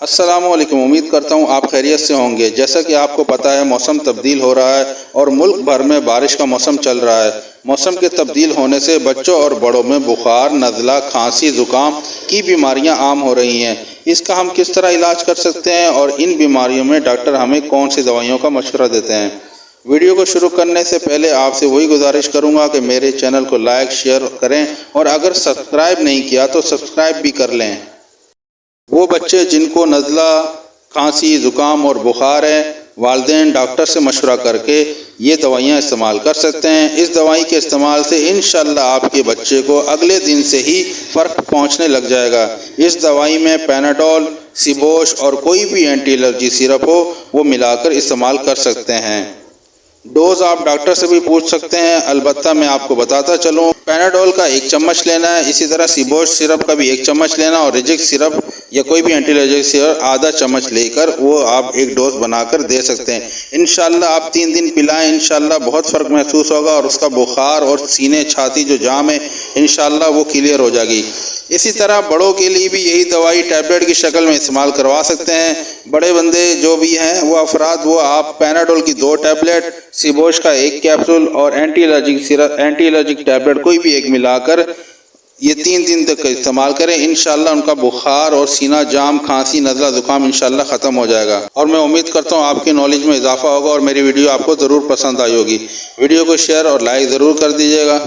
السلام علیکم، امید کرتا ہوں آپ خیریت سے ہوں گے۔ جیسا کہ آپ کو پتہ ہے موسم تبدیل ہو رہا ہے اور ملک بھر میں بارش کا موسم چل رہا ہے۔ موسم کے تبدیل ہونے سے بچوں اور بڑوں میں بخار، نزلہ، کھانسی، زکام کی بیماریاں عام ہو رہی ہیں۔ اس کا ہم کس طرح علاج کر سکتے ہیں اور ان بیماریوں میں ڈاکٹر ہمیں کون سی دوائیوں کا مشورہ دیتے ہیں؟ ویڈیو کو شروع کرنے سے پہلے آپ سے وہی گزارش کروں گا کہ میرے چینل کو لائک، شیئر کریں اور اگر سبسکرائب نہیں کیا تو سبسکرائب بھی کر لیں۔ وہ بچے جن کو نزلہ، کھانسی، زکام اور بخار ہے، والدین ڈاکٹر سے مشورہ کر کے یہ دوائیاں استعمال کر سکتے ہیں۔ اس دوائی کے استعمال سے انشاءاللہ آپ کے بچے کو اگلے دن سے ہی فرق پہنچنے لگ جائے گا۔ اس دوائی میں پیناڈول، سیبوش اور کوئی بھی اینٹی الرجی سیرپ ہو وہ ملا کر استعمال کر سکتے ہیں۔ ڈوز آپ ڈاکٹر سے بھی پوچھ سکتے ہیں، البتہ میں آپ کو بتاتا چلوں، پیناڈول کا 1 چمچ لینا ہے، اسی طرح سیبوش سیرپ کا بھی 1 چمچ لینا اور ریجک سیرپ یا کوئی بھی اینٹی الرجی سیرپ آدھا چمچ لے کر وہ آپ ایک ڈوز بنا کر دے سکتے ہیں۔ انشاءاللہ آپ 3 دن پلائیں، انشاءاللہ بہت فرق محسوس ہوگا اور اس کا بخار اور سینے چھاتی جو جام ہے انشاءاللہ وہ کلیئر ہو جائے گی۔ اسی طرح بڑوں کے لیے بھی یہی دوائی ٹیبلٹ کی شکل میں استعمال کروا سکتے ہیں۔ بڑے بندے جو بھی ہیں وہ افراد، وہ آپ پیناڈول کی 2 ٹیبلٹ، سیبوش کا 1 کیپسول اور اینٹی الرجک ٹیبلٹ کوئی بھی ایک ملا کر یہ 3 دن تک استعمال کریں۔ انشاءاللہ ان کا بخار اور سینہ جام، کھانسی، نزلہ، زکام انشاءاللہ ختم ہو جائے گا۔ اور میں امید کرتا ہوں آپ کی نالج میں اضافہ ہوگا اور میری ویڈیو آپ کو ضرور پسند آئی ہوگی۔ ویڈیو کو شیئر اور لائک ضرور کر دیجیے گا۔